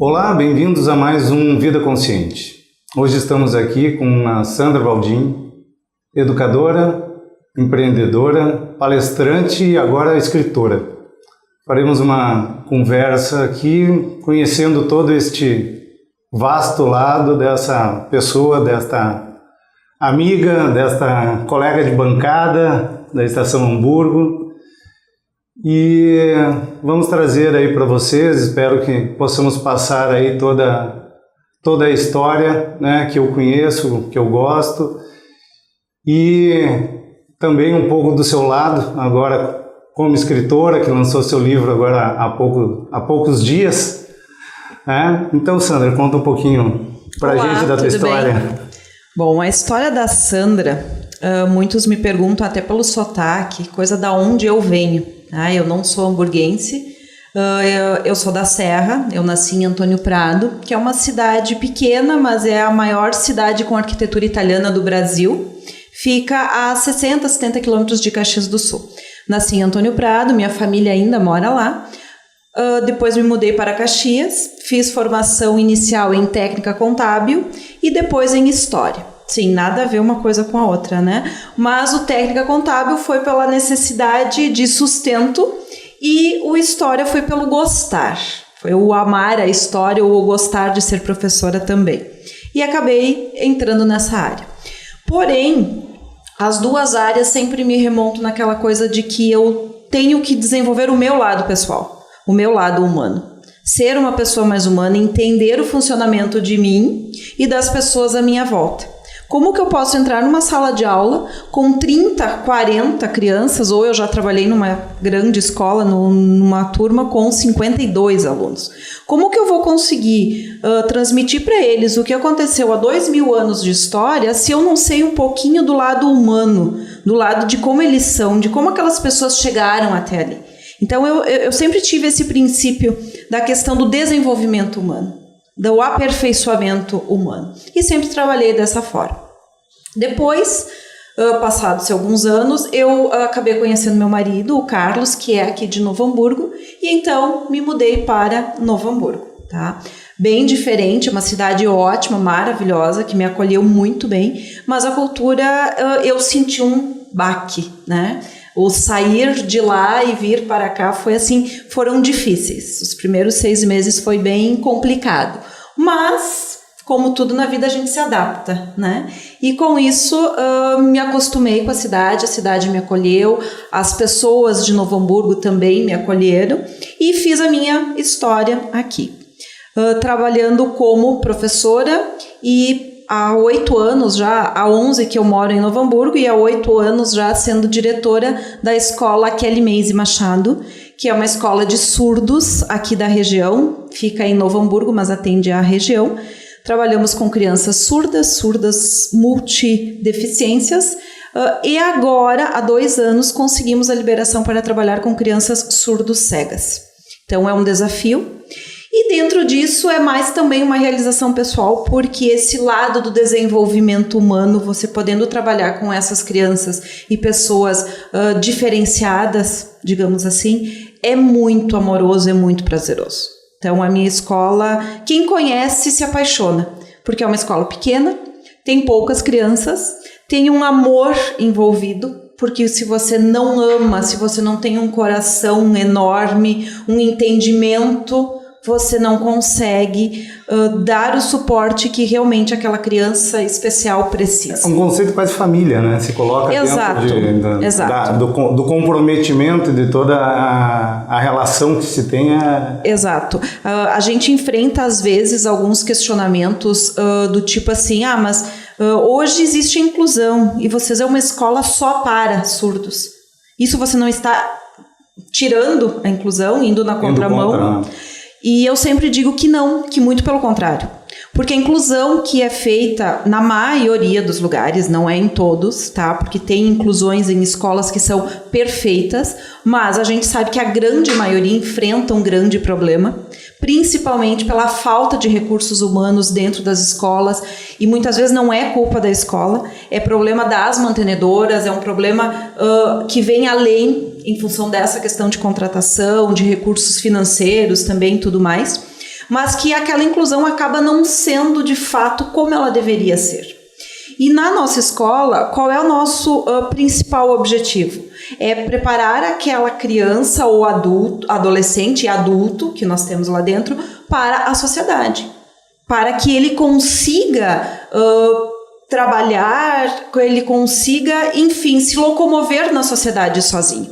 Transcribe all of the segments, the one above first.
Olá, bem-vindos a mais um Vida Consciente. Hoje estamos aqui com a Sandra Baldin, educadora, empreendedora, palestrante e agora escritora. Faremos uma conversa aqui conhecendo todo este vasto lado dessa pessoa, desta amiga, desta colega de bancada da Estação Hamburgo. E vamos trazer aí para vocês, espero que possamos passar aí toda a história, né, que eu conheço, que eu gosto, e também um pouco do seu lado, agora como escritora, que lançou seu livro agora há poucos dias, né? Então, Sandra, conta um pouquinho para a gente da tua história. Bem? Bom, a história da Sandra, muitos me perguntam até pelo sotaque, coisa da onde eu venho. Eu não sou hamburguense, eu sou da Serra, eu nasci em Antônio Prado, que é uma cidade pequena, mas é a maior cidade com arquitetura italiana do Brasil. Fica a 60, 70 quilômetros de Caxias do Sul. Nasci em Antônio Prado, minha família ainda mora lá. Depois me mudei para Caxias, fiz formação inicial em técnica contábil e depois em história. Sim, nada a ver uma coisa com a outra, né? Mas o técnica contábil foi pela necessidade de sustento e o história foi pelo gostar. Foi o amar a história ou o gostar de ser professora também. E acabei entrando nessa área. Porém, as duas áreas sempre me remontam naquela coisa de que eu tenho que desenvolver o meu lado pessoal, o meu lado humano. Ser uma pessoa mais humana, entender o funcionamento de mim e das pessoas à minha volta. Como que eu posso entrar numa sala de aula com 30, 40 crianças, ou eu já trabalhei numa grande escola, numa turma com 52 alunos. Como que eu vou conseguir transmitir para eles o que aconteceu há 2000 anos de história se eu não sei um pouquinho do lado humano, do lado de como eles são, de como aquelas pessoas chegaram até ali. Então eu sempre tive esse princípio da questão do desenvolvimento humano, do aperfeiçoamento humano. E sempre trabalhei dessa forma. Depois, passados alguns anos, eu acabei conhecendo meu marido, o Carlos, que é aqui de Novo Hamburgo, e então me mudei para Novo Hamburgo, tá? Bem diferente, uma cidade ótima, maravilhosa, que me acolheu muito bem, mas a cultura, eu senti um baque, né? O sair de lá e vir para cá foi assim, foram difíceis. Os primeiros 6 meses foi bem complicado. Mas, como tudo na vida, a gente se adapta, né? E com isso, me acostumei com a cidade me acolheu, as pessoas de Novo Hamburgo também me acolheram e fiz a minha história aqui. Trabalhando como professora e há 8 anos já, há 11 que eu moro em Novo Hamburgo e há 8 anos já sendo diretora da escola Kelly Maze Machado, que é uma escola de surdos aqui da região, fica em Novo Hamburgo, mas atende à região. Trabalhamos com crianças surdas multideficiências e agora, há 2 anos, conseguimos a liberação para trabalhar com crianças surdos cegas. Então é um desafio. E dentro disso é mais também uma realização pessoal, porque esse lado do desenvolvimento humano, você podendo trabalhar com essas crianças e pessoas diferenciadas, digamos assim, é muito amoroso, é muito prazeroso. Então a minha escola, quem conhece se apaixona, porque é uma escola pequena, tem poucas crianças, tem um amor envolvido, porque se você não ama, se você não tem um coração enorme, um entendimento, você não consegue dar o suporte que realmente aquela criança especial precisa. É um conceito quase família, né? Se coloca dentro do comprometimento de toda a relação que se tem. Exato. A gente enfrenta, às vezes, alguns questionamentos do tipo assim, mas hoje existe inclusão e vocês é uma escola só para surdos. Isso você não está tirando a inclusão, indo na contramão? E eu sempre digo que não, que muito pelo contrário. Porque a inclusão que é feita na maioria dos lugares, não é em todos, tá? Porque tem inclusões em escolas que são perfeitas, mas a gente sabe que a grande maioria enfrenta um grande problema, principalmente pela falta de recursos humanos dentro das escolas, e muitas vezes não é culpa da escola, é problema das mantenedoras, é um problema que vem além, em função dessa questão de contratação, de recursos financeiros também e tudo mais. mas que aquela inclusão acaba não sendo de fato como ela deveria ser. E na nossa escola, qual é o nosso principal objetivo? É preparar aquela criança ou adolescente e adulto que nós temos lá dentro para a sociedade, para que ele consiga trabalhar, que ele consiga, enfim, se locomover na sociedade sozinho.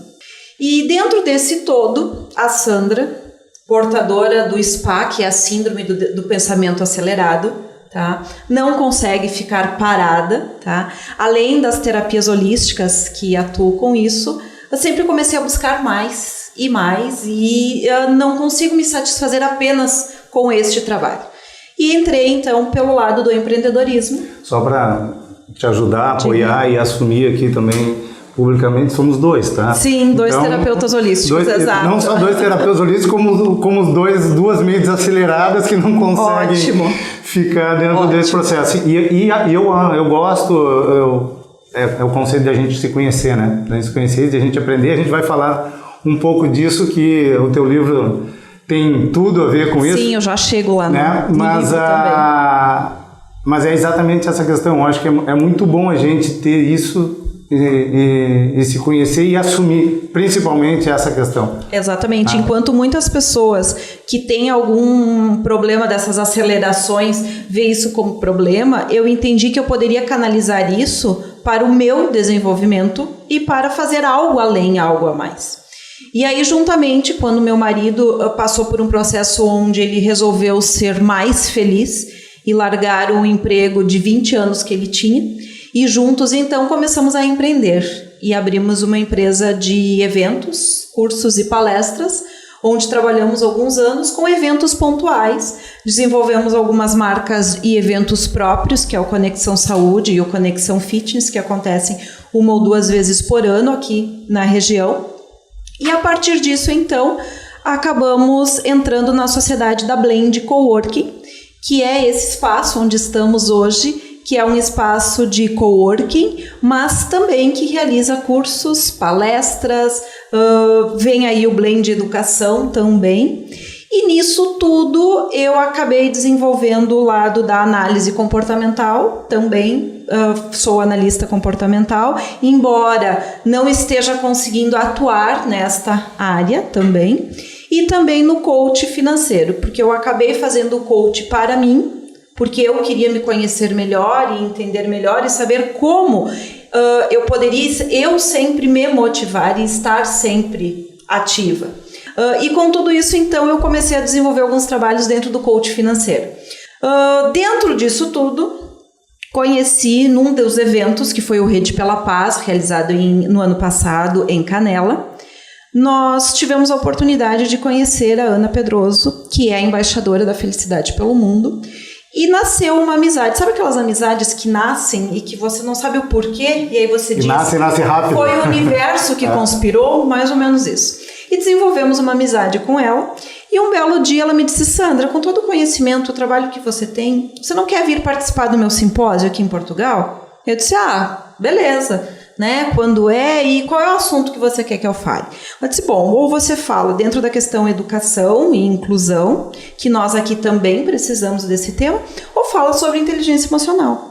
E dentro desse todo, a Sandra, portadora do SPA, que é a síndrome do pensamento acelerado, tá? Não consegue ficar parada, tá? Além das terapias holísticas que atuam com isso, eu sempre comecei a buscar mais e eu não consigo me satisfazer apenas com este trabalho. E entrei então pelo lado do empreendedorismo. Só para te ajudar a apoiar e assumir aqui também publicamente, somos dois, tá? Sim, dois terapeutas holísticos, exato. Não só dois terapeutas holísticos, como duas mentes aceleradas que não conseguem ficar dentro desse processo. E eu gosto, é o conceito de a gente se conhecer, né? De a gente se conhecer, de a gente aprender. A gente vai falar um pouco disso, que o teu livro tem tudo a ver com isso. Sim, eu já chego lá né? no livro também. Mas é exatamente essa questão. Eu acho que é muito bom a gente ter isso e se conhecer e assumir principalmente essa questão. Exatamente. Enquanto muitas pessoas que têm algum problema dessas acelerações vê isso como problema, eu entendi que eu poderia canalizar isso para o meu desenvolvimento e para fazer algo além, algo a mais. E aí, juntamente, quando meu marido passou por um processo onde ele resolveu ser mais feliz e largar um emprego de 20 anos que ele tinha, e juntos, então, começamos a empreender e abrimos uma empresa de eventos, cursos e palestras, onde trabalhamos alguns anos com eventos pontuais, desenvolvemos algumas marcas e eventos próprios, que é o Conexão Saúde e o Conexão Fitness, que acontecem 1 ou 2 vezes por ano aqui na região. E a partir disso, então, acabamos entrando na sociedade da Blend Coworking, que é esse espaço onde estamos hoje, que é um espaço de coworking, mas também que realiza cursos, palestras, vem aí o Blend Educação também. E nisso tudo eu acabei desenvolvendo o lado da análise comportamental, também sou analista comportamental, embora não esteja conseguindo atuar nesta área também, e também no coach financeiro, porque eu acabei fazendo o coach para mim, porque eu queria me conhecer melhor e entender melhor e saber como eu poderia eu sempre me motivar e estar sempre ativa. E com tudo isso, então, eu comecei a desenvolver alguns trabalhos dentro do coach financeiro. Dentro disso tudo, conheci num dos eventos, que foi o Rede pela Paz, realizado no ano passado em Canela, nós tivemos a oportunidade de conhecer a Ana Pedroso, que é a embaixadora da Felicidade pelo Mundo, e nasceu uma amizade. Sabe aquelas amizades que nascem e que você não sabe o porquê? E aí você diz... Nasce rápido. Foi o universo que conspirou, mais ou menos isso. E desenvolvemos uma amizade com ela. E um belo dia ela me disse: Sandra, com todo o conhecimento, o trabalho que você tem, você não quer vir participar do meu simpósio aqui em Portugal? Eu disse: beleza. Né? Quando é e qual é o assunto que você quer que eu fale? Eu disse: bom, ou você fala dentro da questão educação e inclusão, que nós aqui também precisamos desse tema, ou fala sobre inteligência emocional.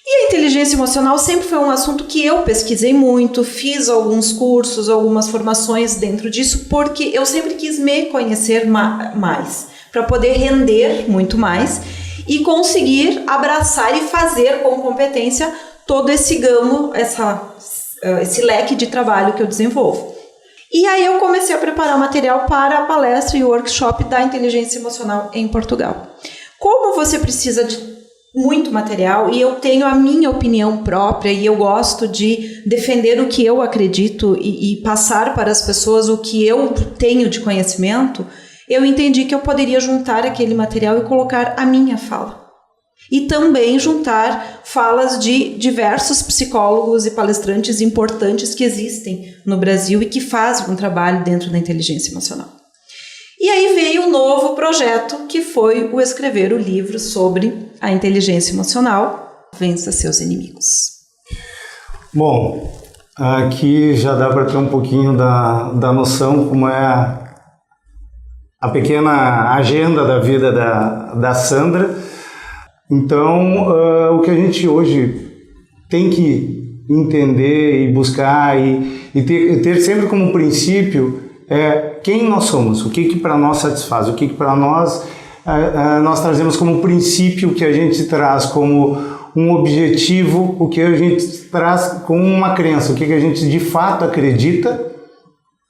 E a inteligência emocional sempre foi um assunto que eu pesquisei muito, fiz alguns cursos, algumas formações dentro disso, porque eu sempre quis me conhecer mais, para poder render muito mais e conseguir abraçar e fazer com competência todo esse gamo, esse leque de trabalho que eu desenvolvo. E aí eu comecei a preparar o material para a palestra e o workshop da inteligência emocional em Portugal. Como você precisa de muito material e eu tenho a minha opinião própria e eu gosto de defender o que eu acredito e passar para as pessoas o que eu tenho de conhecimento, eu entendi que eu poderia juntar aquele material e colocar a minha fala. E também juntar falas de diversos psicólogos e palestrantes importantes que existem no Brasil e que fazem um trabalho dentro da inteligência emocional. E aí veio um novo projeto, que foi o escrever o livro sobre a inteligência emocional, Vença Seus Inimigos. Bom, aqui já dá para ter um pouquinho da noção como é a pequena agenda da vida da Sandra. Então, o que a gente hoje tem que entender e buscar e ter sempre como princípio é quem nós somos, o que para nós satisfaz, o que para nós trazemos como princípio, que a gente traz como um objetivo, o que a gente traz como uma crença, o que a gente de fato acredita,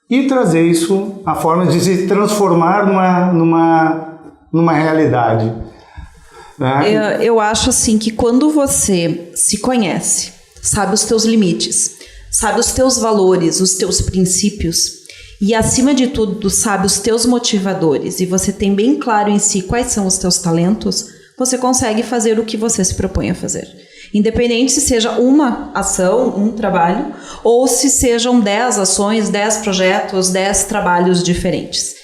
e trazer isso a forma de se transformar numa realidade. Né? Eu acho assim que quando você se conhece, sabe os teus limites, sabe os teus valores, os teus princípios, e acima de tudo sabe os teus motivadores, e você tem bem claro em si quais são os teus talentos, você consegue fazer o que você se propõe a fazer. Independente se seja uma ação, um trabalho, ou se sejam 10 ações, 10 projetos, 10 trabalhos diferentes.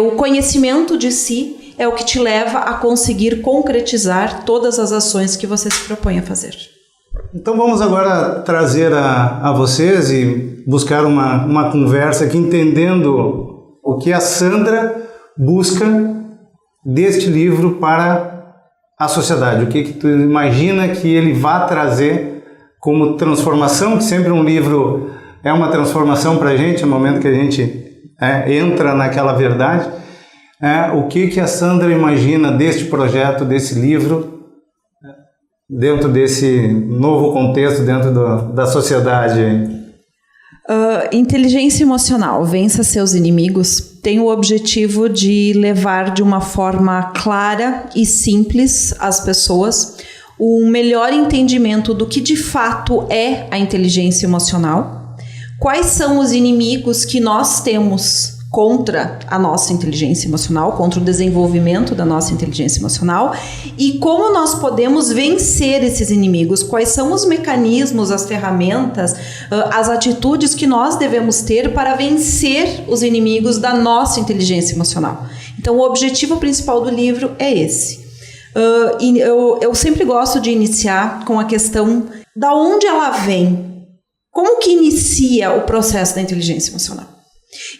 O conhecimento de si é o que te leva a conseguir concretizar todas as ações que você se propõe a fazer. Então vamos agora trazer a vocês e buscar uma conversa aqui, entendendo o que a Sandra busca deste livro para a sociedade. O que tu imagina que ele vai trazer como transformação, que sempre um livro é uma transformação para a gente, no momento que a gente entra naquela verdade. O que a Sandra imagina deste projeto, desse livro, dentro desse novo contexto, dentro da sociedade? Inteligência emocional, vença seus inimigos, tem o objetivo de levar de uma forma clara e simples às pessoas o melhor entendimento do que de fato é a inteligência emocional, quais são os inimigos que nós temos contra a nossa inteligência emocional, contra o desenvolvimento da nossa inteligência emocional, e como nós podemos vencer esses inimigos, quais são os mecanismos, as ferramentas, as atitudes que nós devemos ter para vencer os inimigos da nossa inteligência emocional. Então, o objetivo principal do livro é esse. Eu sempre gosto de iniciar com a questão da onde ela vem, como que inicia o processo da inteligência emocional.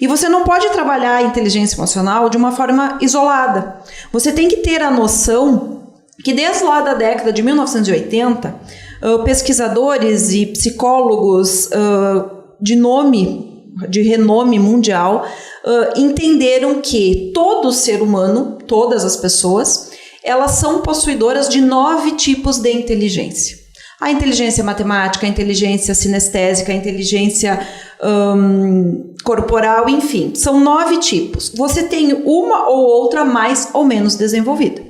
E você não pode trabalhar a inteligência emocional de uma forma isolada. Você tem que ter a noção que desde lá da década de 1980, pesquisadores e psicólogos de renome mundial entenderam que todo ser humano, todas as pessoas, elas são possuidoras de 9 tipos de inteligência. A inteligência matemática, a inteligência sinestésica, a inteligência corporal, enfim, são 9 tipos. Você tem uma ou outra mais ou menos desenvolvida.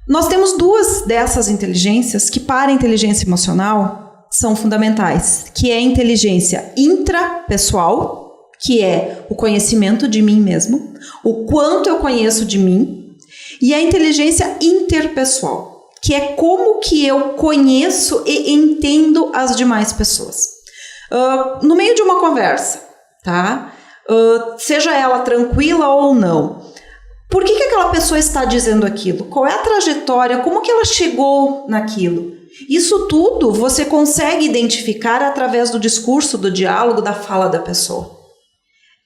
Nós temos 2 dessas inteligências que para a inteligência emocional são fundamentais, que é a inteligência intrapessoal, que é o conhecimento de mim mesmo, o quanto eu conheço de mim, e a inteligência interpessoal, que é como que eu conheço e entendo as demais pessoas. No meio de uma conversa, tá? Seja ela tranquila ou não, por que aquela pessoa está dizendo aquilo? Qual é a trajetória? Como que ela chegou naquilo? Isso tudo você consegue identificar através do discurso, do diálogo, da fala da pessoa.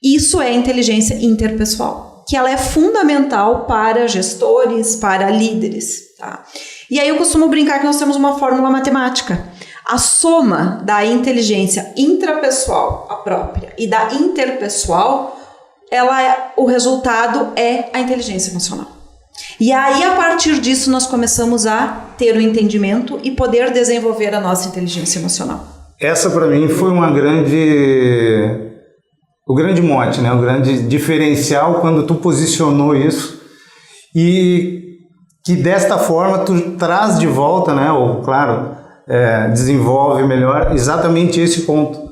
Isso é inteligência interpessoal, que ela é fundamental para gestores, para líderes, tá? E aí eu costumo brincar que nós temos uma fórmula matemática. A soma da inteligência intrapessoal, a própria, e da interpessoal, o resultado é a inteligência emocional. E aí, a partir disso, nós começamos a ter o entendimento e poder desenvolver a nossa inteligência emocional. Essa, para mim, foi o grande mote, né? O grande diferencial quando tu posicionou isso. E que desta forma tu traz de volta, né? Ou, claro, desenvolve melhor exatamente esse ponto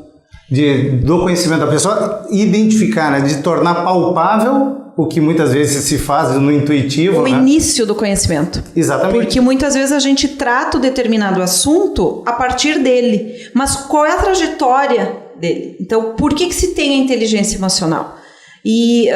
do conhecimento da pessoa, identificar, né? De tornar palpável o que muitas vezes se faz no intuitivo. O início do conhecimento. Exatamente. Porque muitas vezes a gente trata o determinado assunto a partir dele. Mas qual é a trajetória dele? Então, por que se tem a inteligência emocional? E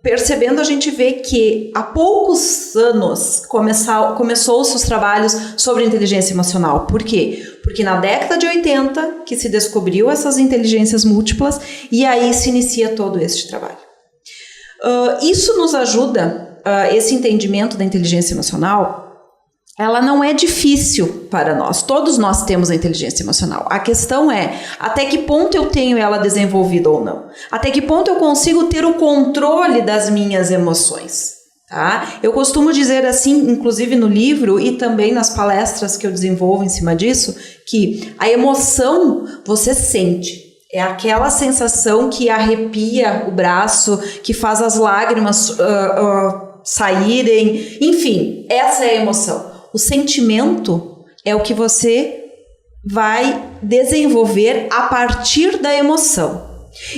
percebendo, a gente vê que há poucos anos começou-se os trabalhos sobre inteligência emocional. Por quê? Porque na década de 80 que se descobriu essas inteligências múltiplas e aí se inicia todo este trabalho. Isso nos ajuda, esse entendimento da inteligência emocional, ela não é difícil para nós. Todos nós temos a inteligência emocional. A questão é, até que ponto eu tenho ela desenvolvida ou não? Até que ponto eu consigo ter o controle das minhas emoções? Tá? Eu costumo dizer assim, inclusive no livro e também nas palestras que eu desenvolvo em cima disso, que a emoção você sente. É aquela sensação que arrepia o braço, que faz as lágrimas saírem. Enfim, essa é a emoção. O sentimento é o que você vai desenvolver a partir da emoção.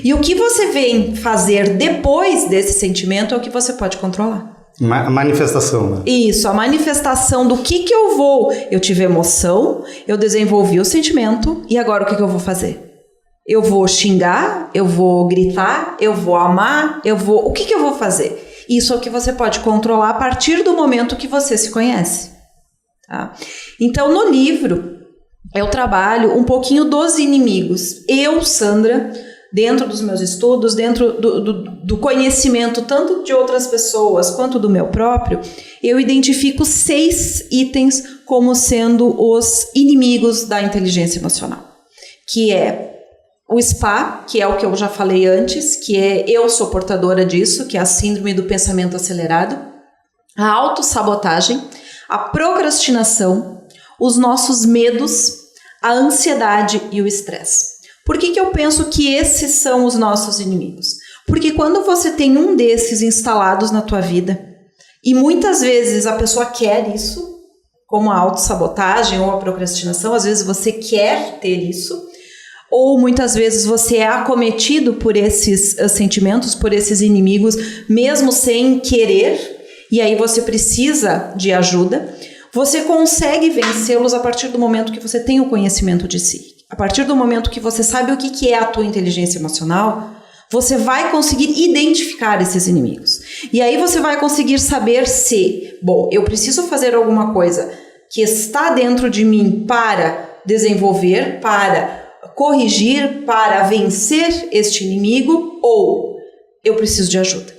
E o que você vem fazer depois desse sentimento é o que você pode controlar. A manifestação, né? Isso, a manifestação do que eu vou. Eu tive emoção, eu desenvolvi o sentimento, e agora o que eu vou fazer? Eu vou xingar, eu vou gritar, eu vou amar, o que eu vou fazer? Isso é o que você pode controlar a partir do momento que você se conhece. Tá? Então, no livro, eu trabalho um pouquinho dos inimigos. Eu, Sandra, dentro dos meus estudos, dentro do conhecimento tanto de outras pessoas quanto do meu próprio, eu identifico 6 itens como sendo os inimigos da inteligência emocional. Que é o SPA, que é o que eu já falei antes, que é eu sou portadora disso, que é a síndrome do pensamento acelerado, a autossabotagem, a procrastinação, os nossos medos, a ansiedade e o estresse. Por que eu penso que esses são os nossos inimigos? Porque quando você tem um desses instalados na tua vida, e muitas vezes a pessoa quer isso, como a autossabotagem ou a procrastinação, às vezes você quer ter isso, ou muitas vezes você é acometido por esses sentimentos, por esses inimigos, mesmo sem querer, e aí você precisa de ajuda. Você consegue vencê-los a partir do momento que você tem o conhecimento de si. A partir do momento que você sabe o que é a tua inteligência emocional, você vai conseguir identificar esses inimigos. E aí você vai conseguir saber se, bom, eu preciso fazer alguma coisa que está dentro de mim para desenvolver, para corrigir, para vencer este inimigo, ou eu preciso de ajuda.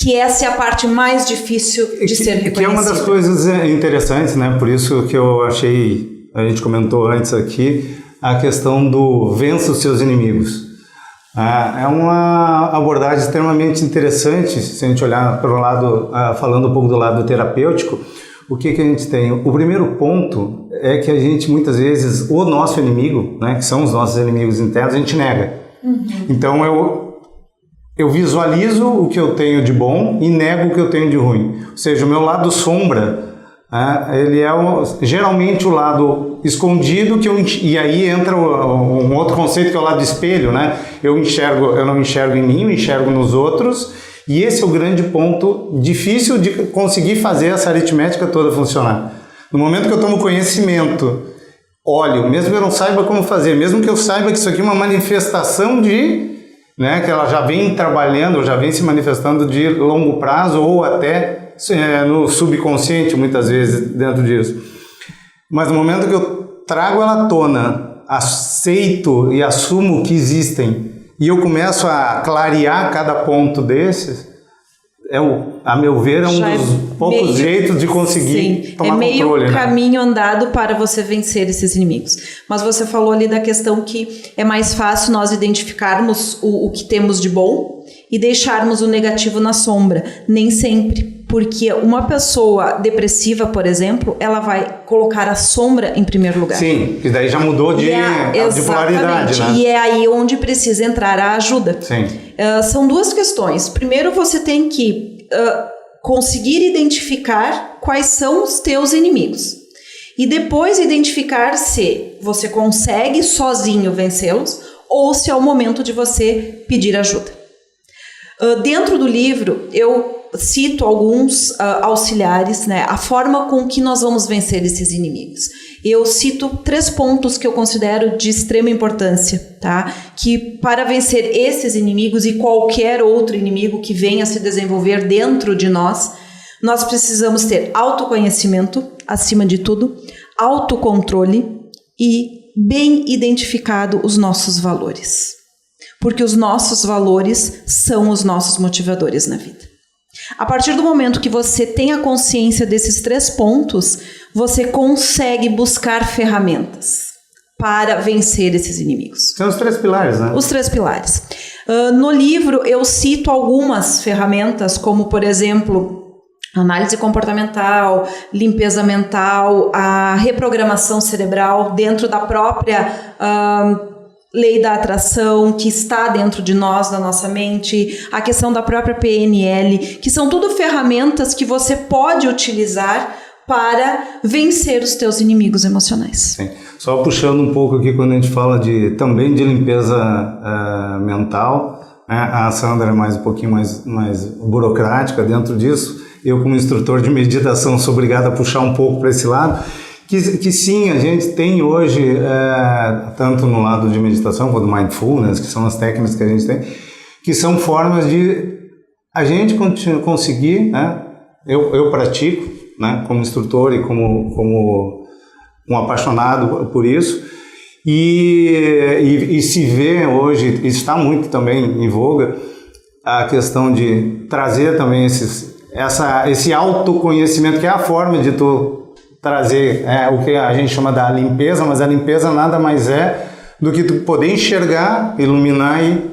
Que essa é a parte mais difícil de ser reconhecida. Que é uma das coisas interessantes, né? Por isso que eu achei, a gente comentou antes aqui, a questão do vença os seus inimigos. É uma abordagem extremamente interessante, se a gente olhar para o lado, falando um pouco do lado terapêutico, o que a gente tem? O primeiro ponto é que a gente, muitas vezes, o nosso inimigo, né, que são os nossos inimigos internos, a gente nega. Uhum. Então, eu visualizo o que eu tenho de bom e nego o que eu tenho de ruim. Ou seja, o meu lado sombra, ele é geralmente o lado escondido, e aí entra um outro conceito que é o lado espelho, né? Eu não enxergo em mim, eu enxergo nos outros, e esse é o grande ponto difícil de conseguir fazer essa aritmética toda funcionar. No momento que eu tomo conhecimento, olho, mesmo que eu não saiba como fazer, mesmo que eu saiba que isso aqui é uma manifestação né, que ela já vem trabalhando, já vem se manifestando de longo prazo ou até no subconsciente, muitas vezes, dentro disso. Mas no momento que eu trago ela à tona, aceito e assumo que existem, e eu começo a clarear cada ponto desses, a meu ver, é um dos poucos jeitos de conseguir tomar controle. É meio caminho andado para você vencer esses inimigos. Mas você falou ali da questão que é mais fácil nós identificarmos o que temos de bom e deixarmos o negativo na sombra. Nem sempre. Porque uma pessoa depressiva, por exemplo, ela vai colocar a sombra em primeiro lugar. Sim, que daí já mudou de polaridade, né? E é aí onde precisa entrar a ajuda. Sim. São duas questões. Primeiro, você tem que conseguir identificar quais são os teus inimigos. E depois identificar se você consegue sozinho vencê-los ou se é o momento de você pedir ajuda. Dentro do livro, eu cito alguns auxiliares, né, a forma com que nós vamos vencer esses inimigos. Eu cito 3 pontos que eu considero de extrema importância, tá? Que para vencer esses inimigos e qualquer outro inimigo que venha se desenvolver dentro de nós precisamos ter autoconhecimento, acima de tudo, autocontrole e bem identificado os nossos valores. porque os nossos valores são os nossos motivadores na vida. A partir do momento que você tem a consciência desses 3 pontos, você consegue buscar ferramentas para vencer esses inimigos. São os 3 pilares, né? Os 3 pilares. No livro eu cito algumas ferramentas, como por exemplo, análise comportamental, limpeza mental, a reprogramação cerebral dentro da própria lei da atração que está dentro de nós, da nossa mente, a questão da própria PNL, que são tudo ferramentas que você pode utilizar para vencer os teus inimigos emocionais. Sim. Só puxando um pouco aqui quando a gente fala também de limpeza mental, né? A Sandra é um pouquinho mais burocrática dentro disso. Eu, como instrutor de meditação, sou obrigado a puxar um pouco para esse lado. Que sim, a gente tem hoje, tanto no lado de meditação quanto mindfulness, que são as técnicas que a gente tem, que são formas de a gente conseguir, né? Eu pratico, né? Como instrutor e como um apaixonado por isso, e se vê hoje, está muito também em voga, a questão de trazer também esse autoconhecimento, que é a forma de tu trazer o que a gente chama da limpeza, mas a limpeza nada mais é do que tu poder enxergar, iluminar e...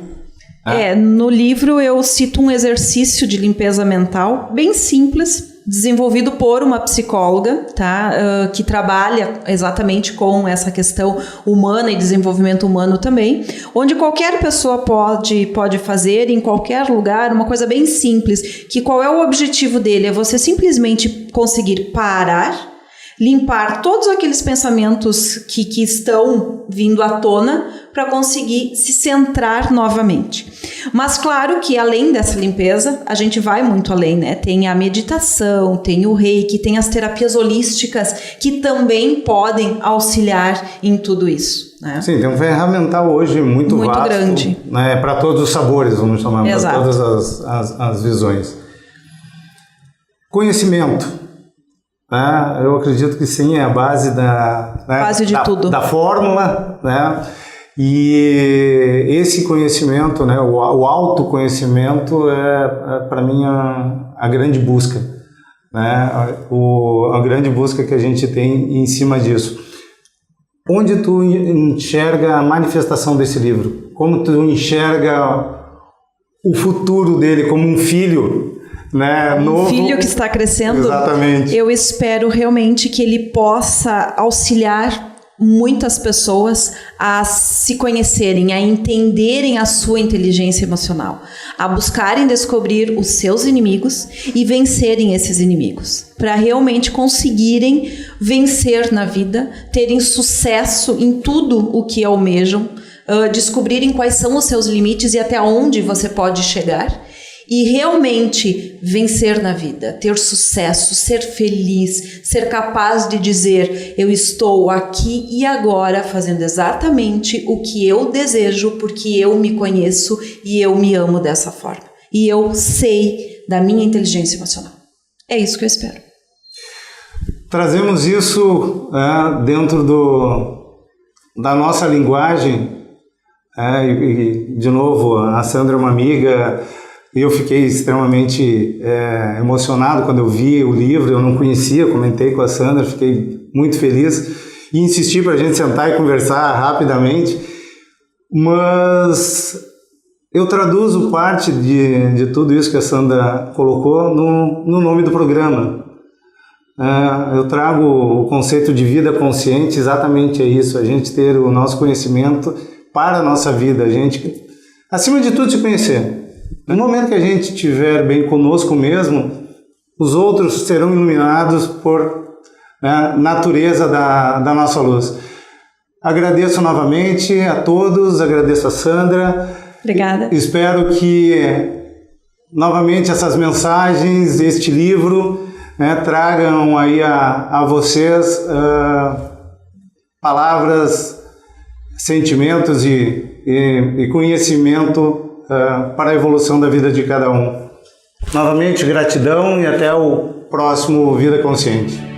No livro eu cito um exercício de limpeza mental bem simples, desenvolvido por uma psicóloga, tá? Que trabalha exatamente com essa questão humana e desenvolvimento humano também, onde qualquer pessoa pode fazer em qualquer lugar, uma coisa bem simples, que qual é o objetivo dele? É você simplesmente conseguir parar, limpar todos aqueles pensamentos que estão vindo à tona para conseguir se centrar novamente. Mas claro que além dessa limpeza, a gente vai muito além, né? Tem a meditação, tem o reiki, tem as terapias holísticas que também podem auxiliar em tudo isso, né? Sim, tem um ferramental hoje muito vasto, grande, né? Para todos os sabores, vamos chamar, para todas as visões. Conhecimento. Eu acredito que sim, é a base base de tudo. Da fórmula, né? E esse conhecimento, né, o autoconhecimento é para mim a grande busca, né? A grande busca que a gente tem em cima disso. Onde tu enxerga a manifestação desse livro? Como tu enxerga o futuro dele como um filho? Né, novo. Filho que está crescendo. Exatamente. Eu espero realmente que ele possa auxiliar muitas pessoas a se conhecerem, a entenderem a sua inteligência emocional, a buscarem descobrir os seus inimigos e vencerem esses inimigos, para realmente conseguirem vencer na vida, terem sucesso em tudo o que almejam, descobrirem quais são os seus limites e até onde você pode chegar. E realmente vencer na vida, ter sucesso, ser feliz, ser capaz de dizer eu estou aqui e agora fazendo exatamente o que eu desejo porque eu me conheço e eu me amo dessa forma. E eu sei da minha inteligência emocional. É isso que eu espero. Trazemos isso dentro da nossa linguagem. E de novo, a Sandra é uma amiga... Eu fiquei extremamente emocionado quando eu vi o livro, eu não conhecia, comentei com a Sandra, fiquei muito feliz e insisti para a gente sentar e conversar rapidamente, mas eu traduzo parte de tudo isso que a Sandra colocou no nome do programa. Eu trago o conceito de vida consciente, exatamente é isso, a gente ter o nosso conhecimento para a nossa vida, a gente, acima de tudo, se conhecer. No momento que a gente estiver bem conosco mesmo, os outros serão iluminados por natureza da nossa luz. Agradeço novamente a todos, agradeço a Sandra. Obrigada. Espero que novamente essas mensagens, este livro, tragam aí a vocês palavras, sentimentos e conhecimento para a evolução da vida de cada um. Novamente, gratidão e até o próximo Vida Consciente.